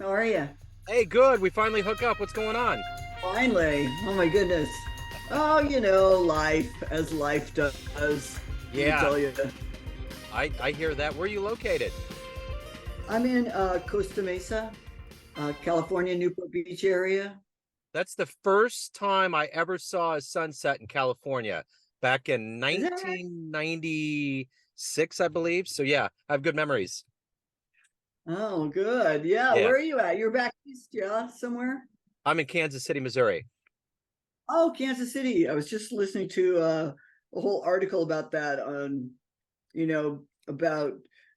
How are you? Hey, good. We finally hook up. What's going on? Finally. Oh my goodness. Oh, life as life does. Let me Yeah, tell you. I hear that. Where are you located? I'm in Costa Mesa, California, Newport Beach area. That's the first time I ever saw a sunset in California back in Is that right? 1996, I believe. So yeah, I have good memories. Oh, good. Yeah. Yeah, Where are you at? You're back east, yeah, somewhere? I'm in Kansas City, Missouri. Oh, Kansas City. I was just listening to a whole article about that on, about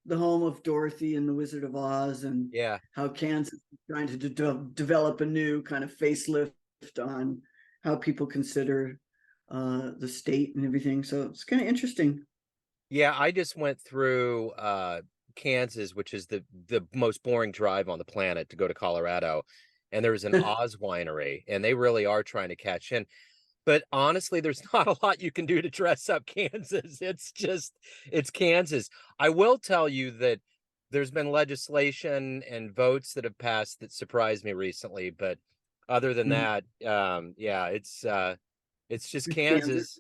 the home of Dorothy and the Wizard of Oz and Yeah, how Kansas is trying to develop a new kind of facelift on how people consider the state and everything. So it's kind of interesting. yeah. I just went through Kansas, which is the most boring drive on the planet to go to Colorado, and there's an Oz winery, and they really are trying to catch in. But honestly, there's not a lot you can do to dress up Kansas. It's Kansas. I will tell you that there's been legislation and votes that have passed that surprised me recently. But other than that, yeah, it's just Kansas. Kansas.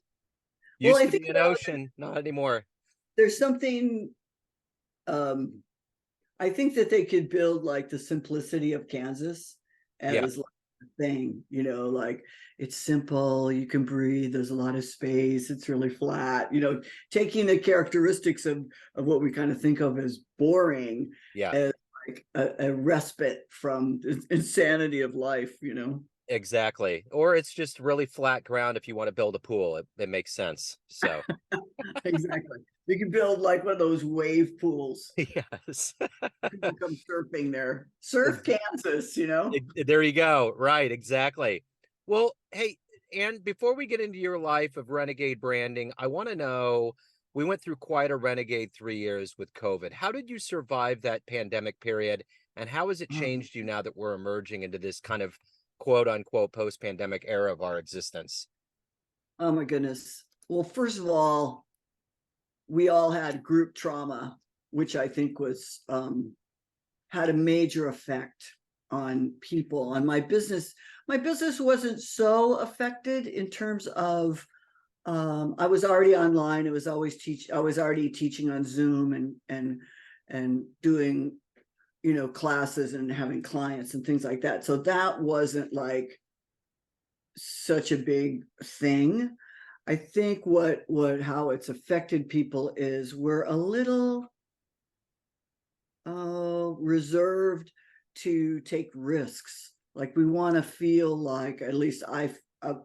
Well, Used I to think be an about ocean, not anymore. there's something um, I think that they could build like the simplicity of Kansas Yeah, as like a thing, like it's simple, you can breathe, there's a lot of space, it's really flat, taking the characteristics of what we kind of think of as boring yeah. as like a respite from the insanity of life. Exactly. Or it's just really flat ground if you want to build a pool. It makes sense. So, Exactly. You can build like one of those wave pools. yes. People come surfing there. Surf Kansas. There you go. Right, exactly. Well, hey, and before we get into your life of Renegade Branding, I want to know, we went through quite a renegade 3 years with COVID. How did you survive that pandemic period? And how has it Oh, changed you now that we're emerging into this kind of quote unquote post-pandemic era of our existence? oh my goodness. Well, first of all, we all had group trauma, which I think was had a major effect on people. On my business wasn't so affected in terms of I was already online. I was already teaching on Zoom and doing classes and having clients and things like that. So that wasn't like such a big thing. I think what how it's affected people is we're a little reserved to take risks. Like we want to feel like, at least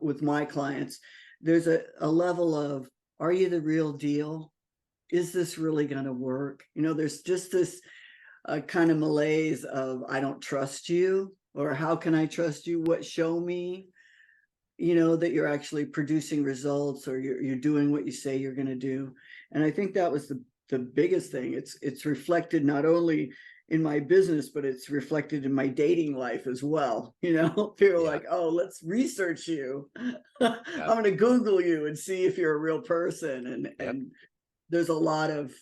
with my clients, there's a level of, are you the real deal? Is this really going to work? There's just this kind of malaise of, I don't trust you, or how can I trust you? What show me, that you're actually producing results, or you're doing what you say you're going to do. And I think that was the biggest thing. It's reflected not only in my business, but it's reflected in my dating life as well. People are Yeah, like, oh, let's research you. I'm yeah, going to Google you and see if you're a real person. and yep. and there's a lot of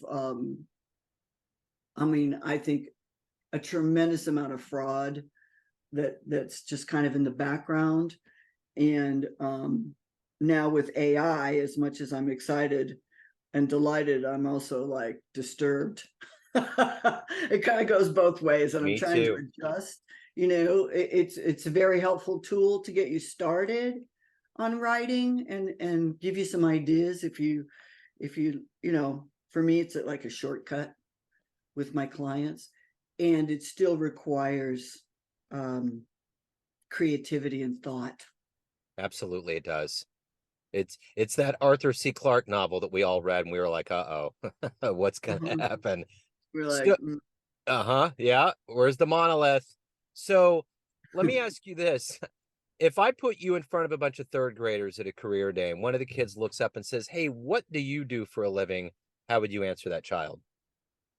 I mean, I think a tremendous amount of fraud that's just kind of in the background. And now with AI, as much as I'm excited and delighted, I'm also like disturbed. It kind of goes both ways, and I'm Me trying to too. adjust. It's a very helpful tool to get you started on writing and give you some ideas if you for me it's like a shortcut with my clients, and it still requires um, creativity and thought. Absolutely, it does. It's that Arthur C. Clarke novel that we all read, and we were like, "Uh-oh, what's gonna Uh-huh. happen?" We're like, Still, uh-huh, yeah. Where's the monolith? So, let me ask you this: if I put you in front of a bunch of third graders at a career day, and one of the kids looks up and says, "Hey, what do you do for a living?" How would you answer that child?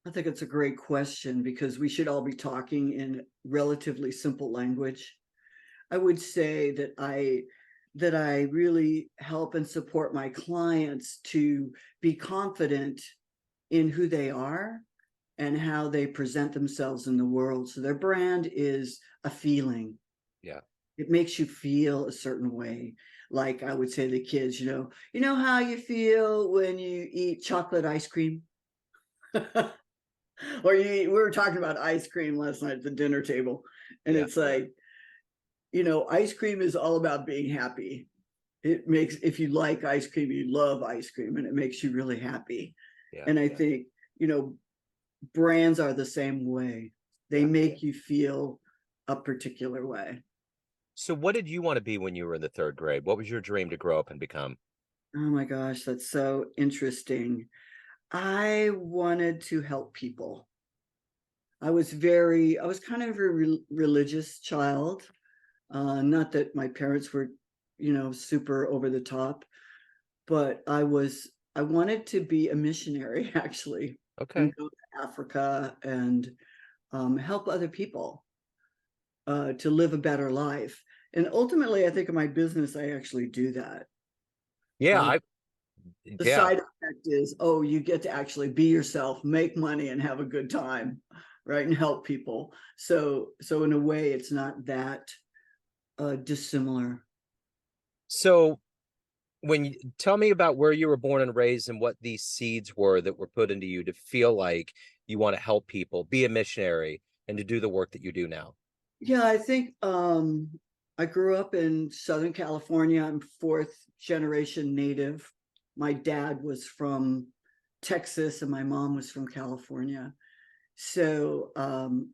I think it's a great question because we should all be talking in relatively simple language. I would say that I really help and support my clients to be confident in who they are and how they present themselves in the world. So their brand is a feeling. Yeah. It makes you feel a certain way. Like I would say to the kids, you know how you feel when you eat chocolate ice cream? Or we were talking about ice cream last night at the dinner table. And Yeah. it's like, ice cream is all about being happy. It makes, if you like ice cream, you love ice cream, and it makes you really happy. Yeah. And I think, brands are the same way. They Yeah. make you feel a particular way. So what did you want to be when you were in the third grade? What was your dream to grow up and become? Oh my gosh, that's so interesting. I wanted to help people. I was kind of a religious child. Not that my parents were, super over the top, but I wanted to be a missionary actually, and Okay. go to Africa and help other people to live a better life. And ultimately, I think in my business, I actually do that. Yeah. Uh, the Yeah. side effect is, oh, you get to actually be yourself, make money, and have a good time, right? And help people. So in a way, it's not that dissimilar. So when you tell me about where you were born and raised and what these seeds were that were put into you to feel like you want to help people, be a missionary, and to do the work that you do now. Yeah, I think I grew up in Southern California. I'm fourth generation native. My dad was from Texas and my mom was from California. So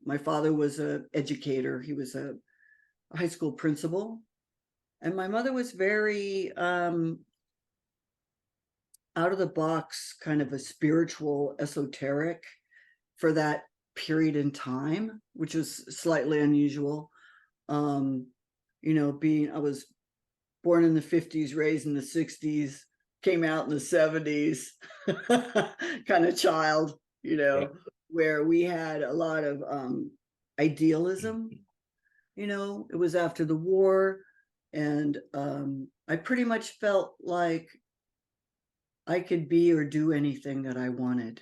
my father was an educator. He was a high school principal. And my mother was very out of the box, kind of a spiritual, esoteric for that period in time, which was slightly unusual. I was born in the 50s, raised in the 60s, came out in the 70s, kind of child, Yeah. where we had a lot of idealism. It was after the war, and I pretty much felt like I could be or do anything that I wanted.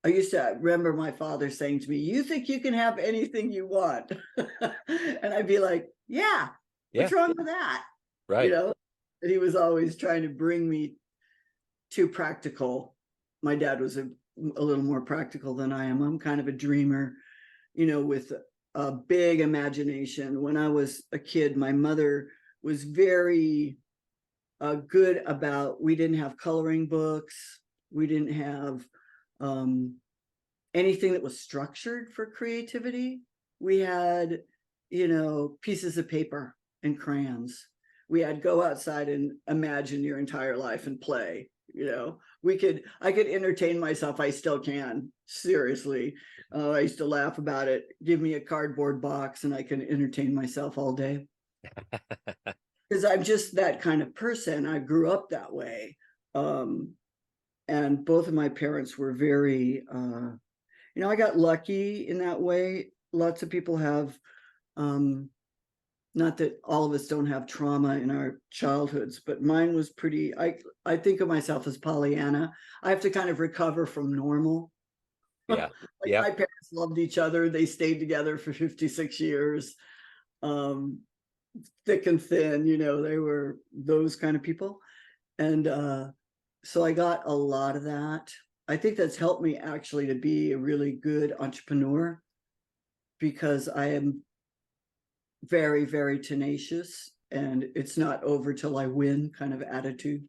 I used to remember my father saying to me, "You think you can have anything you want?" And I'd be like, "Yeah, Yeah. what's wrong with that?" You Right. know, and he was always trying to bring me to practical. My dad was a little more practical than I am. I'm kind of a dreamer, with a big imagination. When I was a kid, my mother was very good about, we didn't have coloring books. We didn't have anything that was structured for creativity. We had, pieces of paper and crayons. We had go outside and imagine your entire life and play. I could entertain myself. I still can, seriously. I used to laugh about it. Give me a cardboard box and I can entertain myself all day. Because I'm just that kind of person. I grew up that way. And both of my parents were very, I got lucky in that way. Lots of people have, not that all of us don't have trauma in our childhoods, but mine was I think of myself as Pollyanna. I have to kind of recover from normal. Yeah. Like Yeah. my parents loved each other. They stayed together for 56 years. Thick and thin, they were those kind of people. And so I got a lot of that. I think that's helped me actually to be a really good entrepreneur, because I am very, very tenacious and it's not over till I win kind of attitude.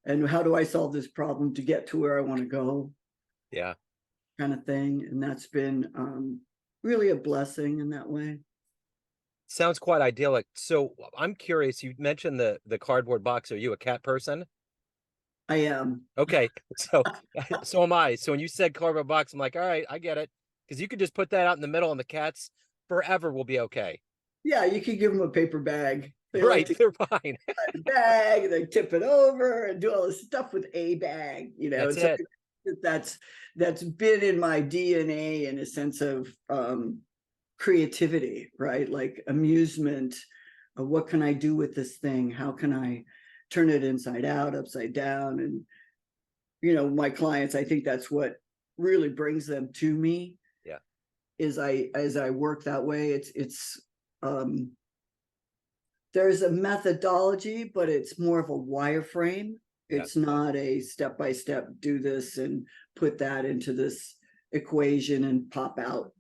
And how do I solve this problem to get to where I want to go, Yeah. kind of thing. And that's been really a blessing in that way. Sounds quite idyllic. So I'm curious, you mentioned the cardboard box. Are you a cat person? I am. Okay. So so am I. So when you said cardboard box, I'm like, all right, I get it. Because you could just put that out in the middle and the cats forever will be okay. Yeah, you could give them a paper bag. They like Right. to They're fine. the bag, they tip it over and do all this stuff with a bag, That's and so it. that's been in my DNA in a sense of creativity, right? Like amusement. What can I do with this thing? How can I turn it inside out, upside down? And my clients, I think that's what really brings them to me. Yeah. As I work that way, there's a methodology, but it's more of a wireframe. Yeah. It's not a step-by-step, do this and put that into this equation and pop out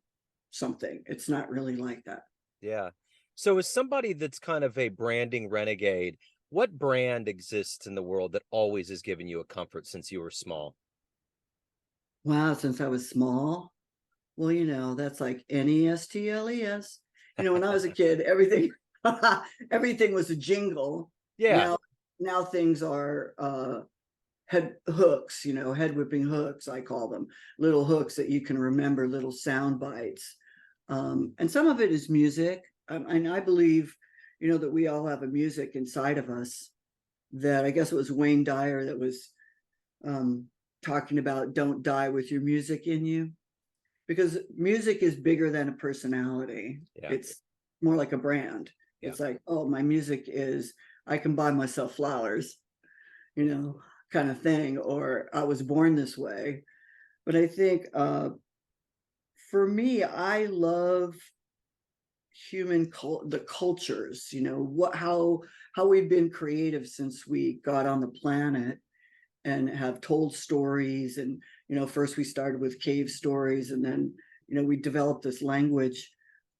something. It's not really like that. Yeah. So as somebody that's kind of a branding renegade, what brand exists in the world that always has given you a comfort since you were small? Wow, since I was small. Well, that's like NESTLES. When I was a kid, everything everything was a jingle. Yeah. Now things are head hooks, head whipping hooks, I call them, little hooks that you can remember, little sound bites. And some of it is music. And I believe, that we all have a music inside of us, that I guess it was Wayne Dyer that was talking about, don't die with your music in you, because music is bigger than a personality. Yeah. It's more like a brand. Yeah. It's like, oh, my music is, I can buy myself flowers, kind of thing, or I was born this way. But I think for me, I love the cultures, how we've been creative since we got on the planet and have told stories. And first we started with cave stories, and then we developed this language.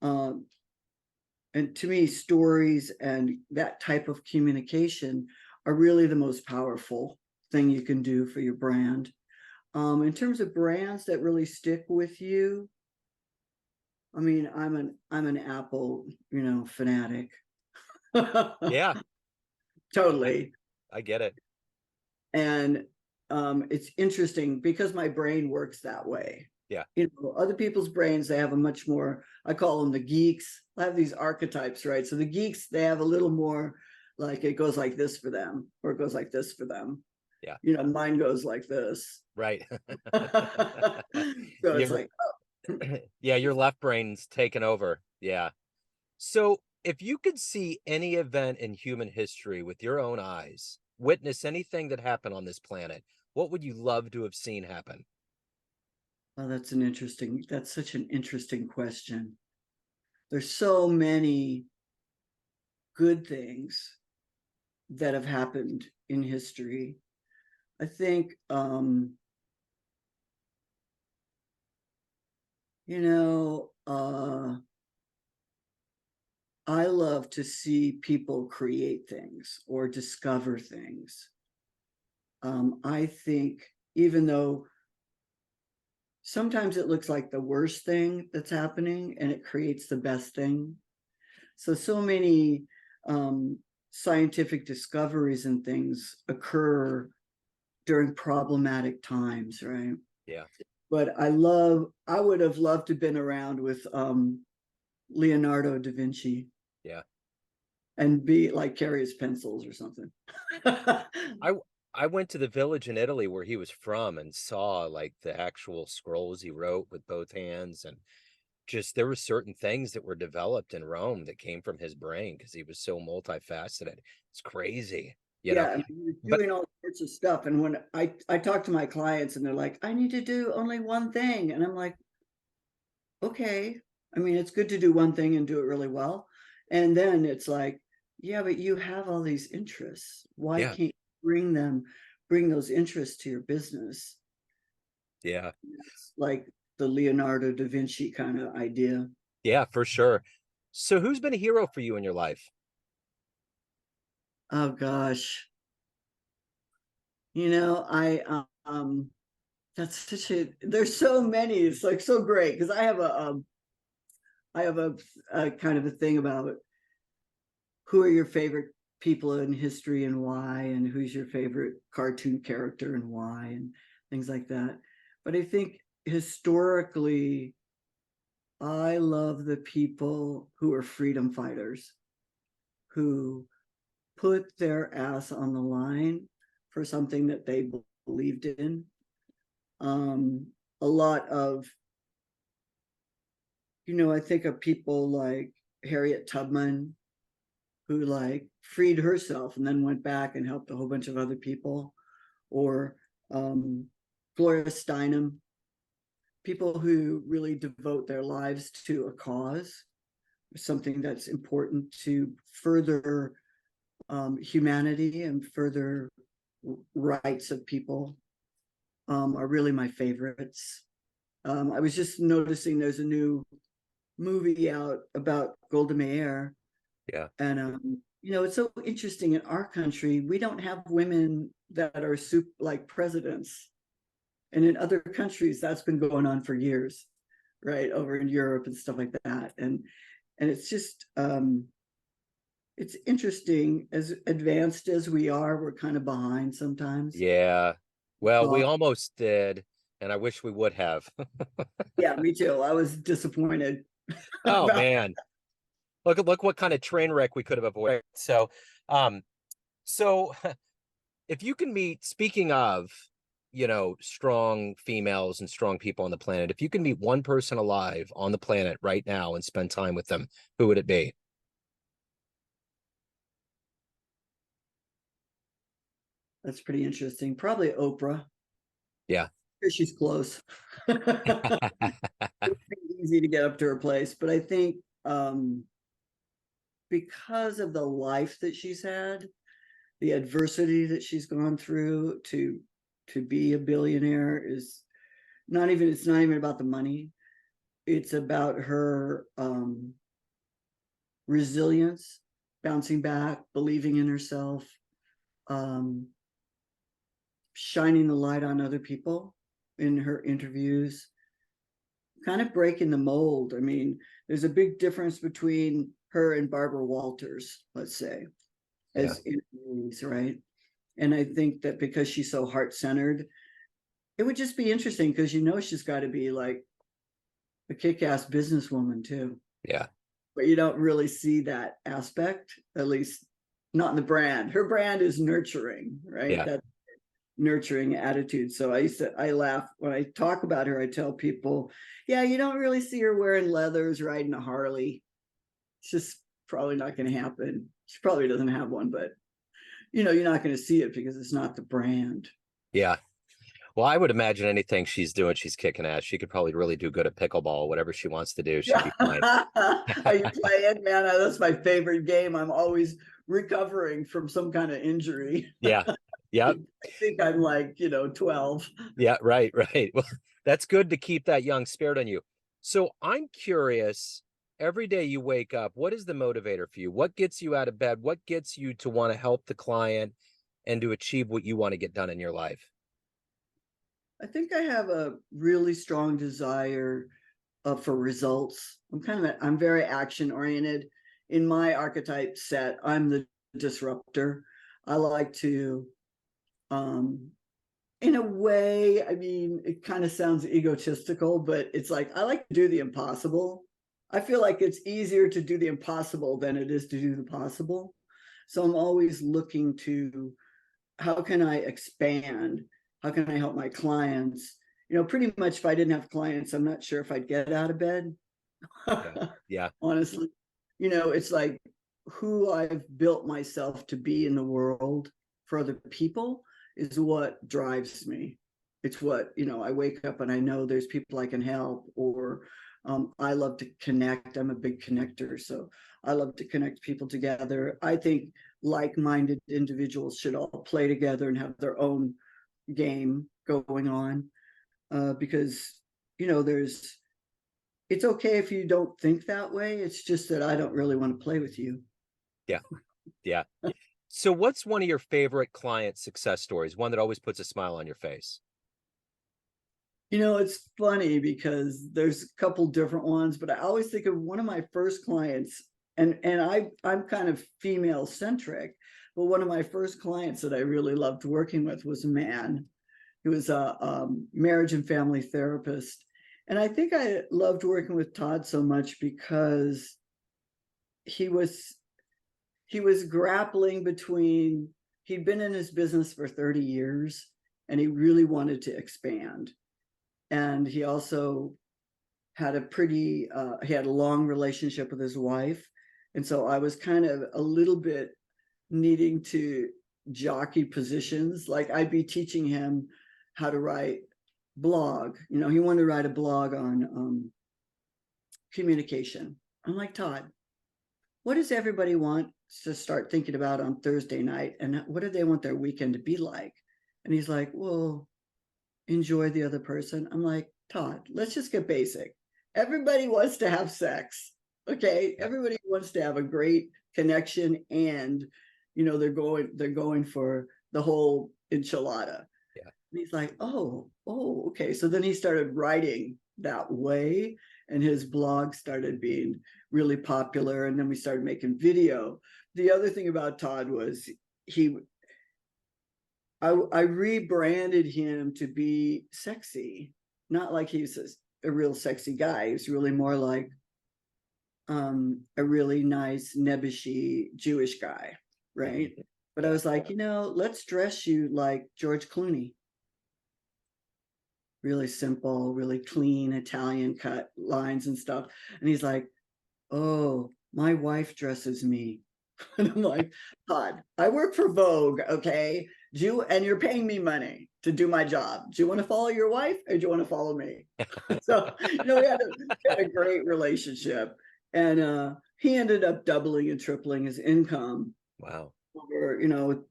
And to me, stories and that type of communication are really the most powerful thing you can do for your brand. In terms of brands that really stick with you, I mean, I'm an Apple, fanatic. Yeah. Totally. I get it. And it's interesting because my brain works that way. Yeah. Other people's brains, they have a much more, I call them the geeks. I have these archetypes, right? So the geeks, they have a little more, like it goes like this for them, or it goes like this for them. Yeah. Mine goes like this. Right. So it's like, yeah, your left brain's taken over. Yeah. So if you could see any event in human history with your own eyes, witness anything that happened on this planet, what would you love to have seen happen? oh, that's such an interesting question. There's so many good things that have happened in history. I think, I love to see people create things or discover things. I think even though sometimes it looks like the worst thing that's happening and it creates the best thing. So many scientific discoveries and things occur during problematic times, right? Yeah. But I would have loved to have been around with Leonardo da Vinci. Yeah. And be like, carry his pencils or something. I I went to the village in Italy where he was from and saw like the actual scrolls he wrote with both hands, and just there were certain things that were developed in Rome that came from his brain because he was so multifaceted. It's crazy, you know. Yeah, I mean, But doing all sorts of stuff. And when I talk to my clients and they're like, I need to do only one thing. And I'm like, okay. I mean, it's good to do one thing and do it really well. And then it's like, yeah, but you have all these interests. Why yeah, can't you bring those interests to your business? yeah, It's like the Leonardo da Vinci kind of idea. yeah, for sure. So who's been a hero for you in your life? Oh gosh. I that's such there's so many. It's like so great because I have a kind of a thing about who are your favorite people in history and why, and who's your favorite cartoon character and why, and things like that. But I think historically, I love the people who are freedom fighters, who put their ass on the line for something that they believed in. A lot of, I think of people like Harriet Tubman, who like freed herself and then went back and helped a whole bunch of other people, or Gloria Steinem, people who really devote their lives to a cause, something that's important to further humanity and further rights of people, are really my favorites. I was just noticing there's a new movie out about Golda Meir. Yeah. And it's so interesting in our country, we don't have women that are like presidents. And in other countries, that's been going on for years, right? Over in Europe and stuff like that. And it's just it's interesting. As advanced as we are, we're kind of behind sometimes. Yeah. Well, we Thought- almost did, and I wish we would have. yeah, me too. I was disappointed Oh about. man. Look what kind of train wreck we could have avoided. So if you can meet, speaking of, strong females and strong people on the planet, if you can meet one person alive on the planet right now and spend time with them, who would it be? That's pretty interesting. Probably Oprah, Yeah. because she's close. It's easy to get up to her place, but I think because of the life that she's had, the adversity that she's gone through to be a billionaire is not even, it's not even about the money. It's about her resilience, bouncing back, believing in herself, um, shining the light on other people in her interviews, kind of breaking the mold. I mean, there's a big difference between her and Barbara Walters, let's say, as interviewees, right? And I think that because she's so heart-centered, it would just be interesting because she's got to be like a kick-ass businesswoman too. Yeah. But you don't really see that aspect, at least not in the brand. Her brand is nurturing, right? Yeah. That nurturing attitude. So I laugh when I talk about her. I tell people, yeah, you don't really see her wearing leathers, riding a Harley. It's just probably not going to happen. She probably doesn't have one, but you're not going to see it because it's not the brand. Yeah. Well, I would imagine anything she's doing, she's kicking ass. She could probably really do good at pickleball, whatever she wants to do. She'd be fine. Are you playing, man? That's my favorite game. I'm always recovering from some kind of injury. Yeah. Yep. I think I'm like, 12. Yeah. Right. Right. Well, that's good to keep that young spirit on you. So I'm curious, every day you wake up, what is the motivator for you? What gets you out of bed? What gets you to want to help the client and to achieve what you want to get done in your life? I think I have a really strong desire for results. I'm very action oriented. In my archetype set, I'm the disruptor. I like to, in a way, I mean, it kind of sounds egotistical, but it's like I like to do the impossible. I feel like it's easier to do the impossible than it is to do the possible. So I'm always looking to, how can I expand? How can I help my clients? Pretty much if I didn't have clients, I'm not sure if I'd get out of bed. Yeah. Yeah. Honestly, it's like who I've built myself to be in the world for other people is what drives me. It's what, I wake up and I know there's people I can help, or I love to connect. I'm a big connector. So I love to connect people together. I think like-minded individuals should all play together and have their own game going on, because it's okay if you don't think that way. It's just that I don't really want to play with you. Yeah. Yeah. So what's one of your favorite client success stories? One that always puts a smile on your face? It's funny because there's a couple different ones, but I always think of one of my first clients, and I'm kind of female centric, but one of my first clients that I really loved working with was a man. He was a marriage and family therapist. And I think I loved working with Todd so much because he was grappling between, he'd been in his business for 30 years and he really wanted to expand. And he also had he had a long relationship with his wife. And so I was kind of a little bit needing to jockey positions. Like I'd be teaching him how to write blog. You know, he wanted to write a blog on communication. I'm like, Todd, what does everybody want to start thinking about on Thursday night? And what do they want their weekend to be like? And he's like, well, enjoy the other person. I'm like, Todd, let's just get basic. Everybody wants to have sex. Okay. Yeah. Everybody wants to have a great connection, and you know, they're going for the whole enchilada. Yeah. And he's like, oh, okay. So then he started writing that way, and his blog started being really popular. And then we started making video. The other thing about Todd was I rebranded him to be sexy, not like he's a real sexy guy. He was really more like a really nice nebbishy Jewish guy, right? But I was like, you know, let's dress you like George Clooney. Really simple, really clean Italian cut lines and stuff. And he's like, oh, my wife dresses me. And I'm like, Todd, I work for Vogue, okay? And you're paying me money to do my job. Do you want to follow your wife, or do you want to follow me? So, you know, we had a great relationship. And he ended up doubling and tripling his income. Wow. Over, you know,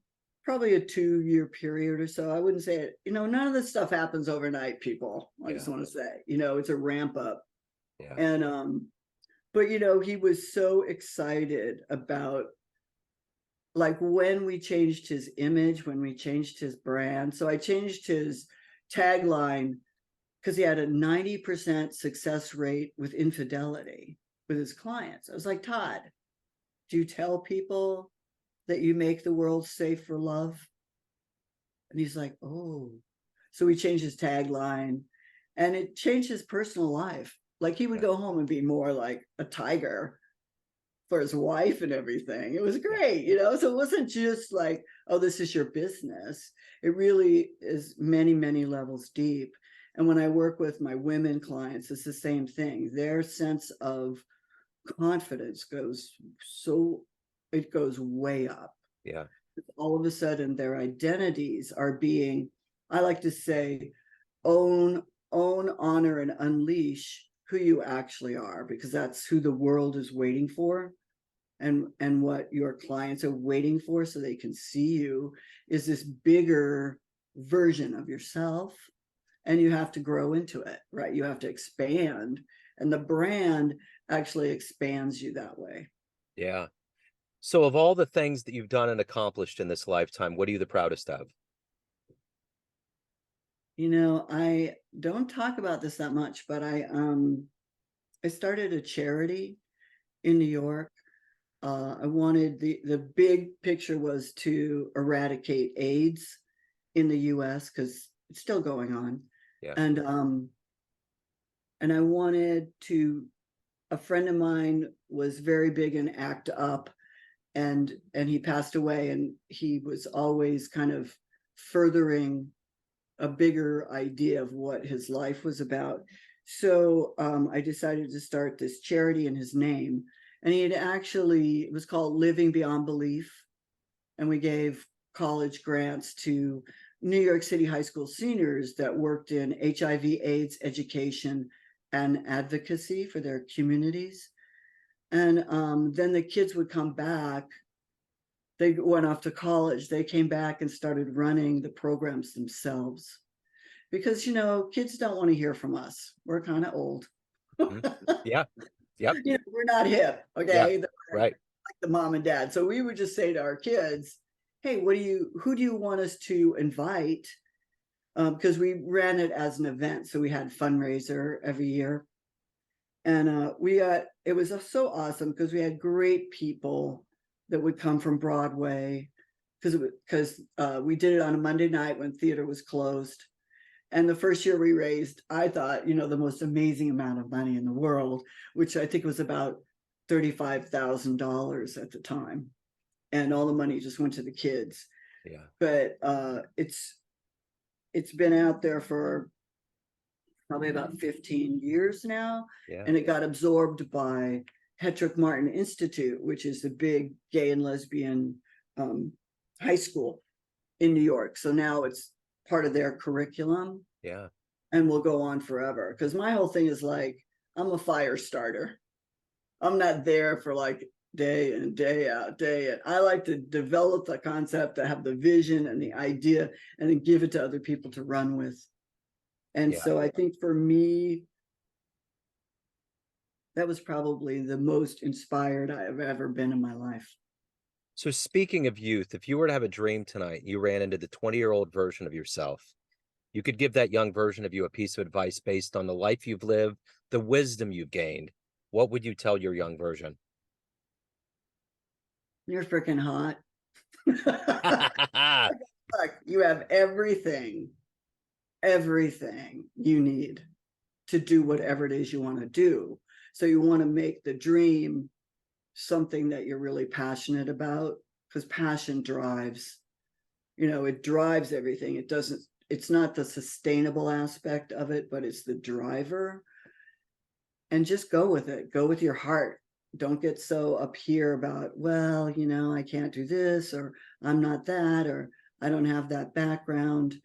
probably a 2-year period or so. I wouldn't say it, you know, none of this stuff happens overnight, people. I just want to say, you know, it's a ramp up. Yeah. And but you know, he was so excited about, like, when we changed his image, when we changed his brand. So I changed his tagline because he had a 90% success rate with infidelity with his clients. I was like, Todd, do you tell people that you make the world safe for love? And he's like, oh. So we changed his tagline, and it changed his personal life. Like, he would go home and be more like a tiger for his wife and everything. It was great, you know? So it wasn't just like, oh, this is your business. It really is many, many levels deep. And when I work with my women clients, it's the same thing. Their sense of confidence goes way up. Yeah. All of a sudden, their identities are being, I like to say, own, honor, and unleash who you actually are, because that's who the world is waiting for. And what your clients are waiting for, so they can see you, is this bigger version of yourself. And you have to grow into it, right? You have to expand. And the brand actually expands you that way. Yeah. So of all the things that you've done and accomplished in this lifetime, what are you the proudest of? You know, I don't talk about this that much, but I started a charity in New York. I wanted the big picture was to eradicate AIDS in the US, because it's still going on. Yeah. And I wanted to, a friend of mine was very big in ACT UP, and he passed away, and he was always kind of furthering a bigger idea of what his life was about. So I decided to start this charity in his name. And he had actually, it was called Living Beyond Belief. And we gave college grants to New York City high school seniors that worked in HIV/AIDS education and advocacy for their communities. And then the kids would come back. They went off to college. They came back and started running the programs themselves. Because, you know, kids don't want to hear from us. We're kind of old. Yeah. Yep. You know, we're not hip, okay? Yeah. Right. Like the mom and dad. So we would just say to our kids, hey, who do you want us to invite? Because we ran it as an event. So we had fundraiser every year. And it was so awesome, because we had great people that would come from Broadway, because we did it on a Monday night when theater was closed. And the first year we raised, I thought, you know, the most amazing amount of money in the world, which I think was about $35,000 at the time. And all the money just went to the kids. Yeah. But it's been out there for probably about 15 years now. Yeah. And it got absorbed by Hetrick Martin Institute, which is the big gay and lesbian high school in New York. So now it's part of their curriculum. Yeah. and will go on forever. Because my whole thing is like, I'm a fire starter. I'm not there for like day in, day out, day in. I like to develop the concept, to have the vision and the idea, and then give it to other people to run with. And Yeah. so I think for me, that was probably the most inspired I have ever been in my life. So speaking of youth, if you were to have a dream tonight, you ran into the 20-year-old version of yourself, you could give that young version of you a piece of advice based on the life you've lived, the wisdom you've gained. What would you tell your young version? You're freaking hot. Look, you have everything you need to do whatever it is you want to do. So you want to make the dream something that you're really passionate about, because passion drives, it drives everything. It's not the sustainable aspect of it, but it's the driver. And just go with it. Go with your heart. Don't get so up here about, well, I can't do this, or I'm not that, or I don't have that background.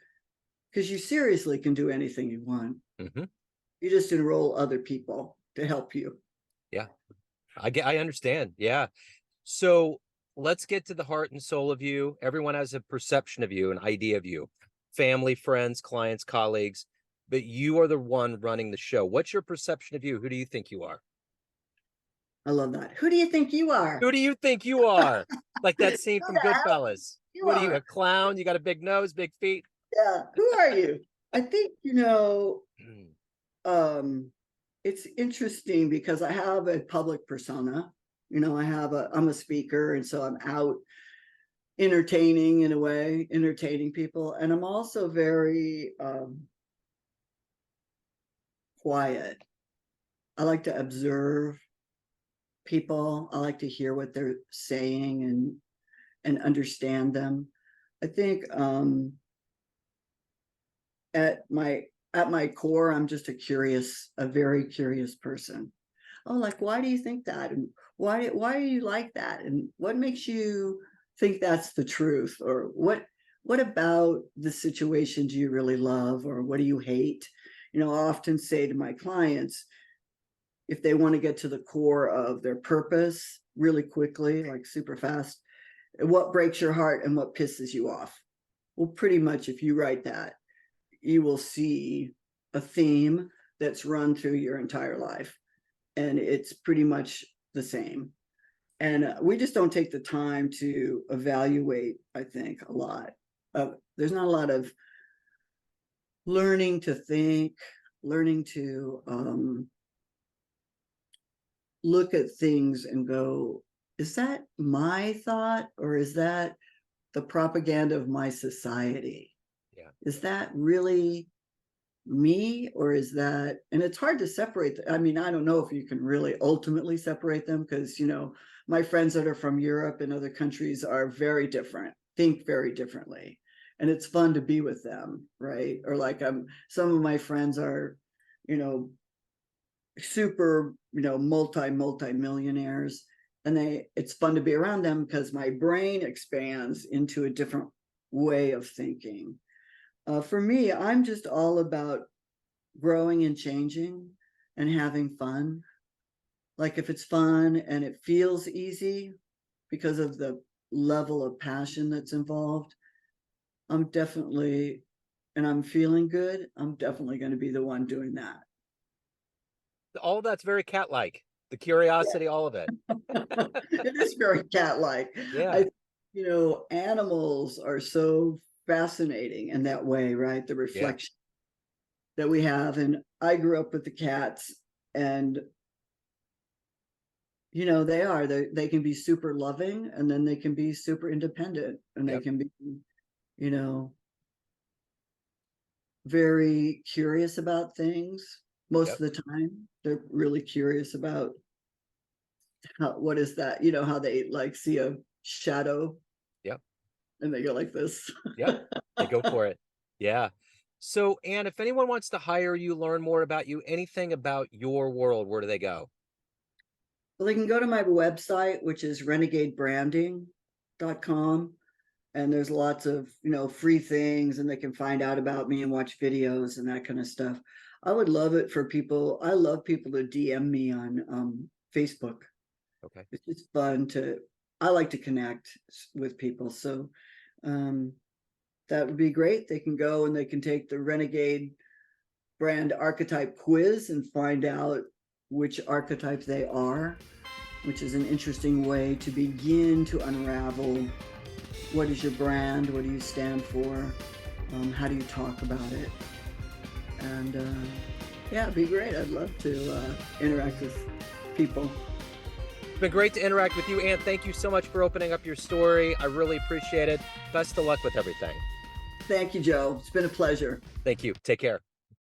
Because you seriously can do anything you want. Mm-hmm. You just enroll other people to help you. Yeah, I understand. Yeah. So let's get to the heart and soul of you. Everyone has a perception of you, an idea of you, family, friends, clients, colleagues, but you are the one running the show. What's your perception of you? Who do you think you are? I love that. Who do you think you are? Who do you think you are? Like that scene Who from the hell Goodfellas. you What are you, are? a clown? You got a big nose, big feet? Yeah. Who are you? I think, it's interesting because I have a public persona. I'm a speaker, and so I'm out entertaining in a way, entertaining people. And I'm also very quiet. I like to observe people. I like to hear what they're saying and understand them. I think at my core, I'm just a very curious person. Oh, like, why do you think that? And why do you like that? And what makes you think that's the truth? Or what about the situation do you really love? Or what do you hate? I often say to my clients, if they want to get to the core of their purpose really quickly, like super fast, what breaks your heart and what pisses you off? Well, pretty much if you write that, you will see a theme that's run through your entire life. And it's pretty much the same. And we just don't take the time to evaluate, I think, a lot. There's not a lot of learning to think, learning to look at things and go, is that my thought, or is that the propaganda of my society? Yeah. Is that really me, or is that, and it's hard to separate. I mean, I don't know if you can really ultimately separate them, because my friends that are from Europe and other countries are very different, think very differently, and it's fun to be with them, right? Or like some of my friends are super multi millionaires, and it's fun to be around them because my brain expands into a different way of thinking. For me, I'm just all about growing and changing and having fun. Like, if it's fun and it feels easy because of the level of passion that's involved, I'm feeling good, I'm definitely going to be the one doing that. All that's very cat-like. The curiosity, all of it. It is very cat-like. Yeah. Animals are so fascinating in that way, right? The Yeah. reflection that we have. And I grew up with the cats, and they can be super loving, and then they can be super independent, and they Yep. can be very curious about things. Most Yep. of the time they're really curious about what is that, how they like see a shadow. Yep. And they go like this. Yep. They go for it. Yeah. So, Ann, if anyone wants to hire you, learn more about you, anything about your world, where do they go? Well, they can go to my website, which is renegadebranding.com, and there's lots of, free things, and they can find out about me and watch videos and that kind of stuff. I would love it for people. I love people to DM me on Facebook. Okay. It's just fun I like to connect with people. So that would be great. They can go and they can take the Renegade Brand Archetype Quiz and find out which archetype they are, which is an interesting way to begin to unravel what is your brand, what do you stand for, how do you talk about it. And yeah, it'd be great. I'd love to interact with people. It's been great to interact with you, Ann. Thank you so much for opening up your story. I really appreciate it. Best of luck with everything. Thank you, Joe. It's been a pleasure. Thank you. Take care.